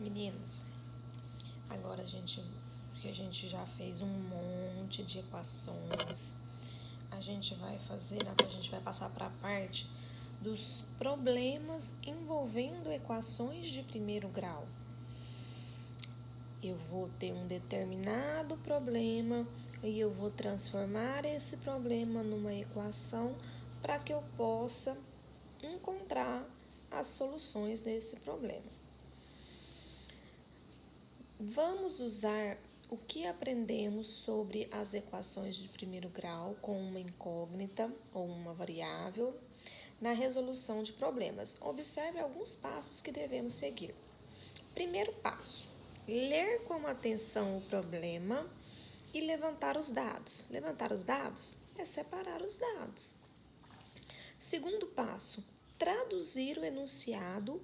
Meninos, agora que a gente já fez um monte de equações, a gente vai passar para a parte dos problemas envolvendo equações de primeiro grau. Eu vou ter um determinado problema e eu vou transformar esse problema numa equação para que eu possa encontrar as soluções desse problema. Vamos usar o que aprendemos sobre as equações de primeiro grau com uma incógnita ou uma variável na resolução de problemas. Observe alguns passos que devemos seguir. Primeiro passo: ler com atenção o problema e levantar os dados. Levantar os dados é separar os dados. Segundo passo: traduzir o enunciado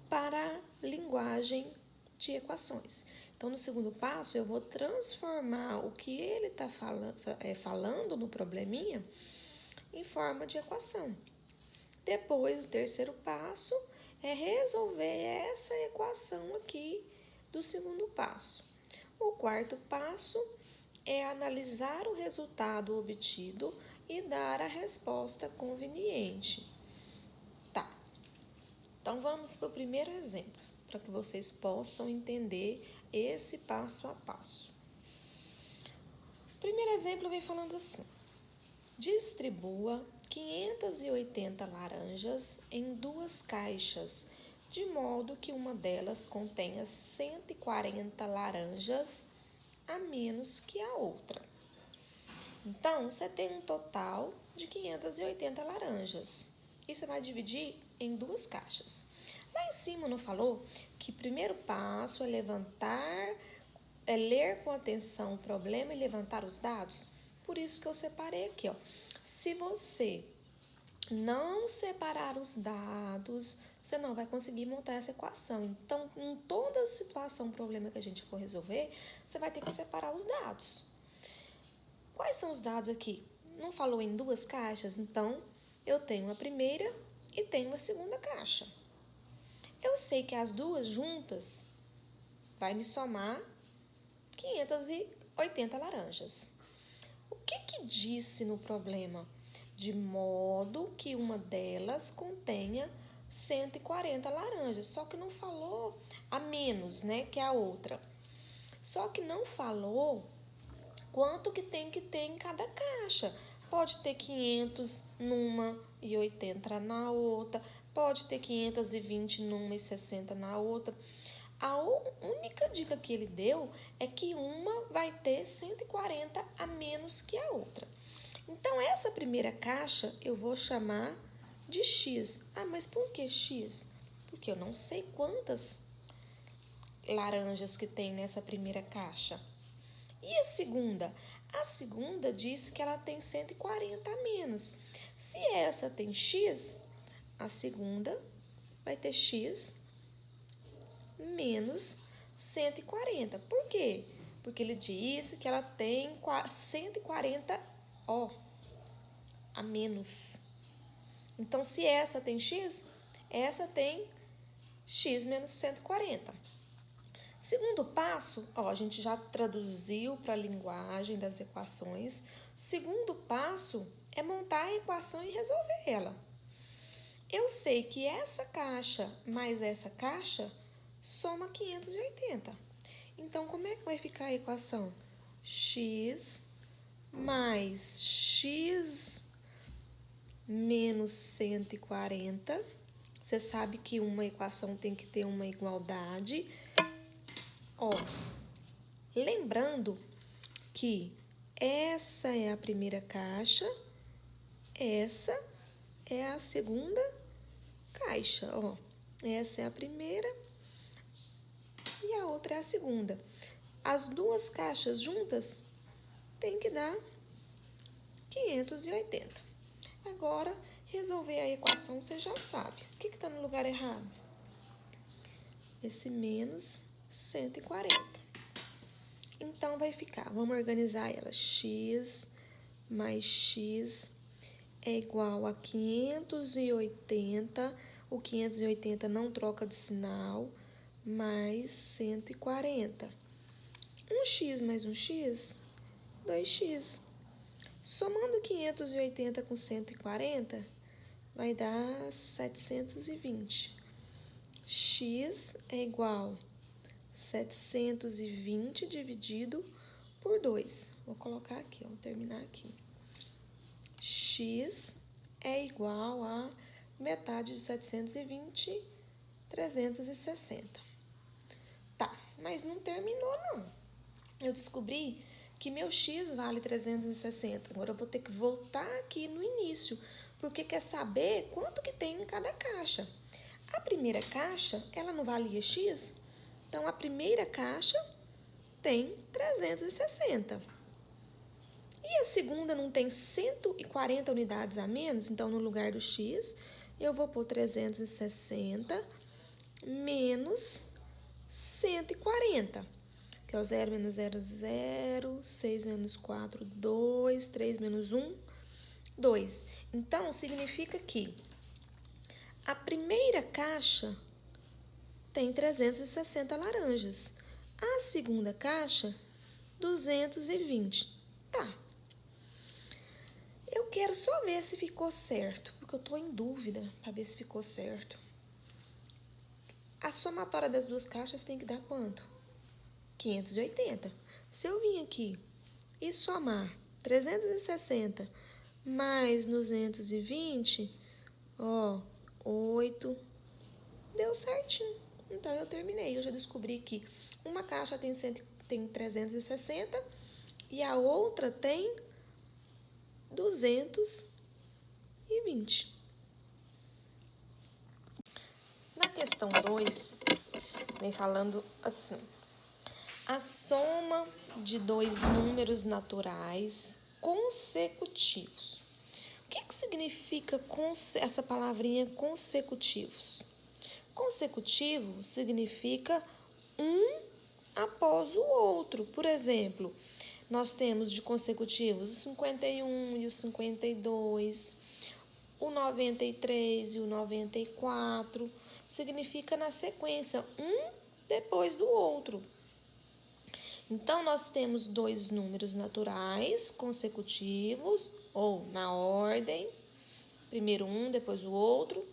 para a linguagem de equações. Então, no segundo passo, eu vou transformar o que ele está falando no probleminha em forma de equação. Depois, o terceiro passo é resolver essa equação aqui do segundo passo. O quarto passo é analisar o resultado obtido e dar a resposta conveniente. Tá, então vamos para o primeiro exemplo, para que vocês possam entender esse passo a passo. O primeiro exemplo vem falando assim: distribua 580 laranjas em 2 caixas, de modo que uma delas contenha 140 laranjas a menos que a outra. Então, você tem um total de 580 laranjas e você vai dividir em 2 caixas. Lá em cima não falou que o primeiro passo é ler com atenção o problema e levantar os dados? Por isso que eu separei aqui, ó. Se você não separar os dados, você não vai conseguir montar essa equação. Então, em toda situação, problema que a gente for resolver, você vai ter que separar os dados. Quais são os dados aqui? Não falou em 2 caixas? Então, eu tenho a primeira e tenho a segunda caixa. Eu sei que as duas juntas vai me somar 580 laranjas. O que disse no problema? De modo que uma delas contenha 140 laranjas. Só que não falou a menos, né, que a outra. Só que não falou quanto que tem que ter em cada caixa. Pode ter 500 numa e 80 na outra. Pode ter 520 numa e 60 na outra. A única dica que ele deu é que uma vai ter 140 a menos que a outra. Então, essa primeira caixa eu vou chamar de X. Ah, mas por que X? Porque eu não sei quantas laranjas que tem nessa primeira caixa. E a segunda? A segunda disse que ela tem 140 a menos. Se essa tem X, a segunda vai ter X menos 140. Por quê? Porque ele disse que ela tem 140 a menos. Então, se essa tem X, essa tem X menos 140. Segundo passo, a gente já traduziu para a linguagem das equações. O segundo passo é montar a equação e resolver ela. Eu sei que essa caixa mais essa caixa soma 580. Então, como é que vai ficar a equação? X mais X menos 140. Você sabe que uma equação tem que ter uma igualdade. Lembrando que essa é a primeira caixa, essa é a segunda caixa, Essa é a primeira e a outra é a segunda. As duas caixas juntas tem que dar 580. Agora, resolver a equação você já sabe. O que está no lugar errado? Esse menos 140. Então, vai ficar, vamos organizar ela. X mais X é igual a 580. O 580 não troca de sinal. mais 140. 1x mais 1x, 2x. Somando 580 com 140, vai dar 720. X é igual a 720 dividido por 2. Vou colocar aqui, vou terminar aqui. X é igual a metade de 720, 360. Tá, mas não terminou, não. Eu descobri que meu X vale 360. Agora eu vou ter que voltar aqui no início, porque quer saber quanto que tem em cada caixa. A primeira caixa, ela não valia X? Então, a primeira caixa tem 360. E a segunda não tem 140 unidades a menos? Então, no lugar do X, eu vou pôr 360 menos 140. Que é o 0 menos 0, 0, 6 menos 4, 2, 3 menos 1, 2. Então, significa que a primeira caixa tem 360 laranjas. A segunda caixa, 220. Tá. Eu quero só ver se ficou certo, porque eu tô em dúvida para ver se ficou certo. A somatória das duas caixas tem que dar quanto? 580. Se eu vim aqui e somar 360 mais 220, 8, deu certinho. Então, eu terminei. Eu já descobri que uma caixa tem 360 e a outra tem 220. Na questão 2, vem falando assim: a soma de dois números naturais consecutivos. O que significa essa palavrinha consecutivos? Consecutivo significa um após o outro. Por exemplo, nós temos de consecutivos o 51 e o 52, o 93 e o 94. Significa na sequência, um depois do outro. Então, nós temos dois números naturais consecutivos, ou na ordem, primeiro um, depois o outro.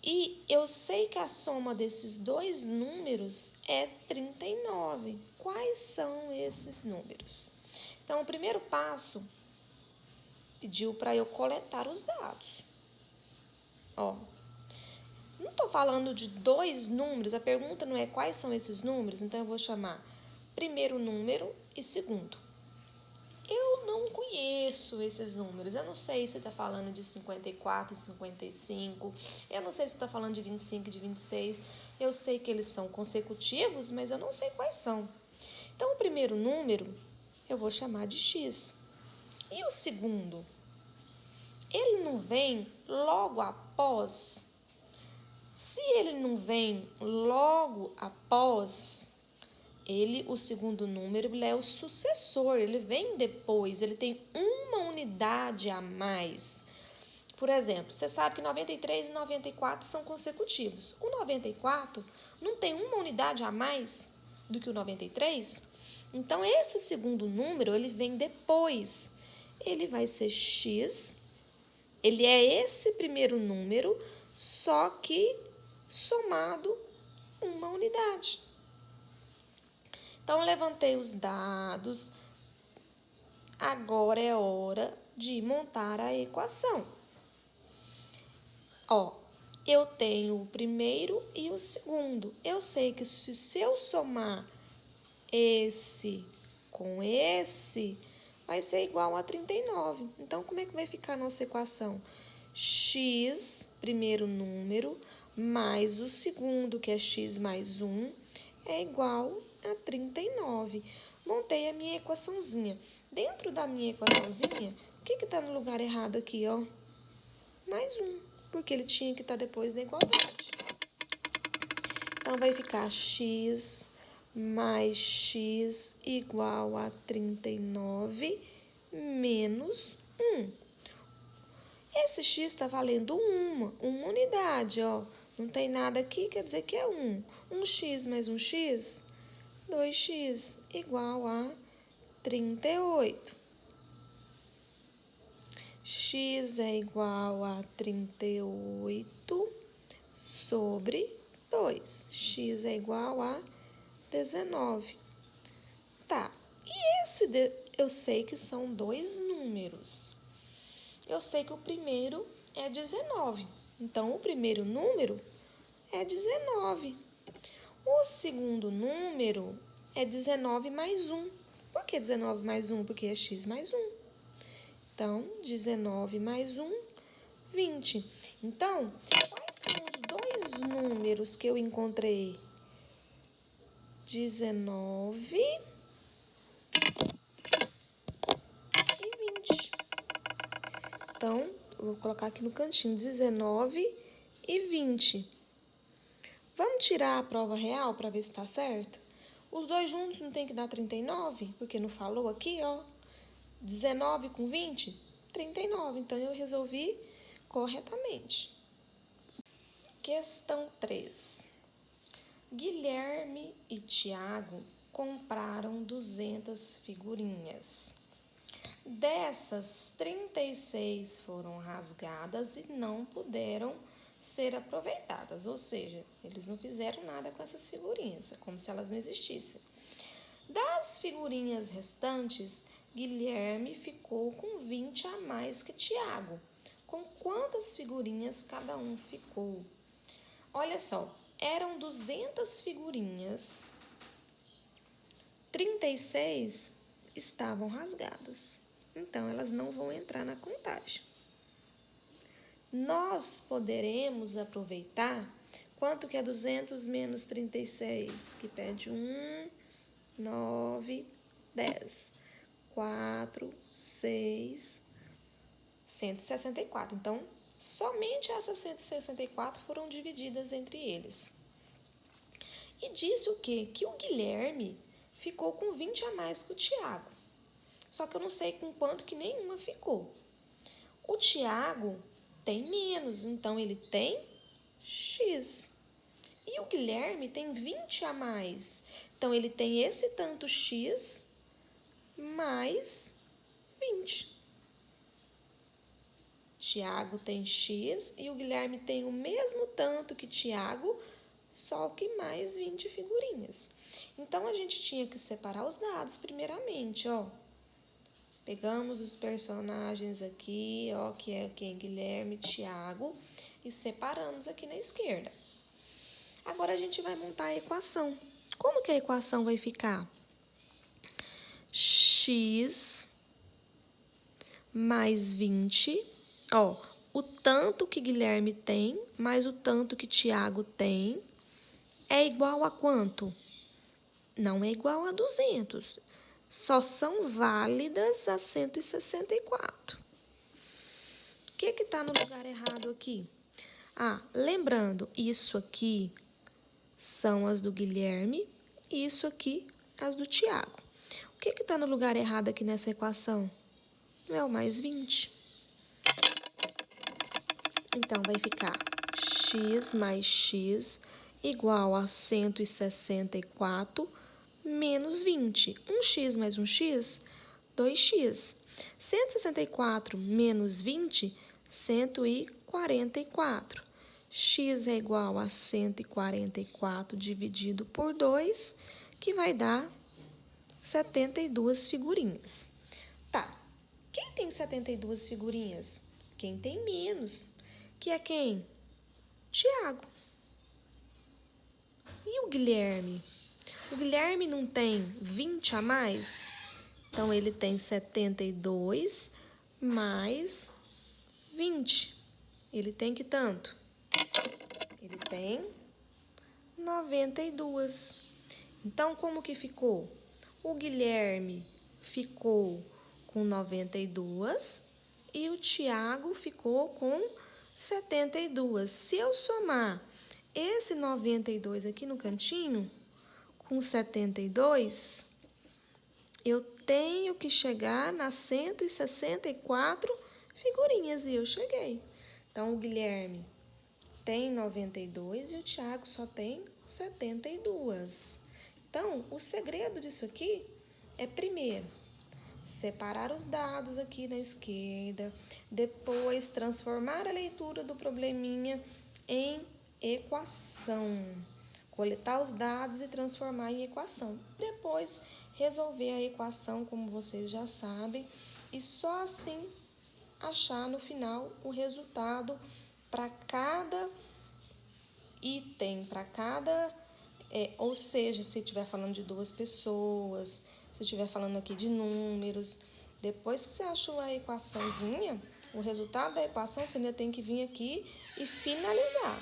E eu sei que a soma desses dois números é 39. Quais são esses números? Então, o primeiro passo pediu para eu coletar os dados. Não estou falando de dois números, a pergunta não é quais são esses números, então eu vou chamar primeiro número e segundo. Eu não conheço esses números, eu não sei se está falando de 54 e 55, eu não sei se está falando de 25 e de 26, eu sei que eles são consecutivos, mas eu não sei quais são. Então, o primeiro número eu vou chamar de X. E o segundo? Ele não vem logo após? Se ele não vem logo após, o segundo número, ele é o sucessor, ele vem depois, ele tem uma unidade a mais. Por exemplo, você sabe que 93 e 94 são consecutivos. O 94 não tem uma unidade a mais do que o 93? Então, esse segundo número, ele vem depois. Ele vai ser X, ele é esse primeiro número, só que somado uma unidade. Então, levantei os dados. Agora é hora de montar a equação. Eu tenho o primeiro e o segundo. Eu sei que se eu somar esse com esse, vai ser igual a 39. Então, como é que vai ficar a nossa equação? X, primeiro número, mais o segundo, que é x mais 1, é igual a 39. Montei a minha equaçãozinha. Dentro da minha equaçãozinha, o que está no lugar errado aqui, Mais 1, porque ele tinha que estar depois da igualdade. Então, vai ficar x mais x igual a 39 menos 1. Esse x está valendo uma unidade, Não tem nada aqui, quer dizer que é 1. 1x mais 1x, 2x igual a 38. X é igual a 38 sobre 2. X é igual a 19. Tá, e eu sei que são dois números. Eu sei que o primeiro é 19. Então, o primeiro número é 19. O segundo número é 19 mais 1. Por que 19 mais 1? Porque é x mais 1. Então, 19 mais 1, 20. Então, quais são os dois números que eu encontrei? 19 e 20. Então, eu vou colocar aqui no cantinho, 19 e 20. Vamos tirar a prova real para ver se está certo? Os dois juntos não tem que dar 39, porque não falou aqui, ó. 19 com 20, 39. Então, eu resolvi corretamente. Questão 3. Guilherme e Tiago compraram 200 figurinhas. Dessas, 36 foram rasgadas e não puderam ser aproveitadas. Ou seja, eles não fizeram nada com essas figurinhas, é como se elas não existissem. Das figurinhas restantes, Guilherme ficou com 20 a mais que Tiago. Com quantas figurinhas cada um ficou? Olha só, eram 200 figurinhas, 36 estavam rasgadas. Então, elas não vão entrar na contagem. Nós poderemos aproveitar quanto que é 200 menos 36, que pede 1, 9, 10, 4, 6, 164. Então, somente essas 164 foram divididas entre eles. E disse o quê? Que o Guilherme ficou com 20 a mais que o Tiago. Só que eu não sei com quanto que nenhuma ficou. O Tiago tem menos, então ele tem X. E o Guilherme tem 20 a mais. Então, ele tem esse tanto X mais 20. Tiago tem X e o Guilherme tem o mesmo tanto que Tiago, só que mais 20 figurinhas. Então, a gente tinha que separar os dados primeiramente, ó. Pegamos os personagens aqui, ó, que é quem? Guilherme, Tiago, e separamos aqui na esquerda. Agora, a gente vai montar a equação. Como que a equação vai ficar? X mais 20, ó, o tanto que Guilherme tem mais o tanto que Tiago tem é igual a quanto? Não é igual a 200. Só são válidas a 164. O que está no lugar errado aqui? Ah, lembrando, isso aqui são as do Guilherme e isso aqui as do Tiago. O que está no lugar errado aqui nessa equação? Não é o mais 20. Então, vai ficar x mais x igual a 164 menos 20. 1x mais 1x, 2x. 164 menos 20, 144. X é igual a 144 dividido por 2, que vai dar 72 figurinhas. Tá, quem tem 72 figurinhas? Quem tem menos, que é quem? Tiago. E o Guilherme? O Guilherme não tem 20 a mais? Então, ele tem 72 mais 20. Ele tem que tanto? Ele tem 92. Então, como que ficou? O Guilherme ficou com 92 e o Tiago ficou com 72. Se eu somar esse 92 aqui no cantinho com 72, eu tenho que chegar nas 164 figurinhas e eu cheguei. Então, o Guilherme tem 92 e o Tiago só tem 72. Então, o segredo disso aqui é, primeiro, separar os dados aqui na esquerda, depois transformar a leitura do probleminha em equação. Coletar os dados e transformar em equação. Depois, resolver a equação, como vocês já sabem, e só assim achar no final o resultado para cada item, para cada... ou seja, se estiver falando de 2 pessoas, se estiver falando aqui de números, depois que você achou a equaçãozinha, o resultado da equação, você ainda tem que vir aqui e finalizar.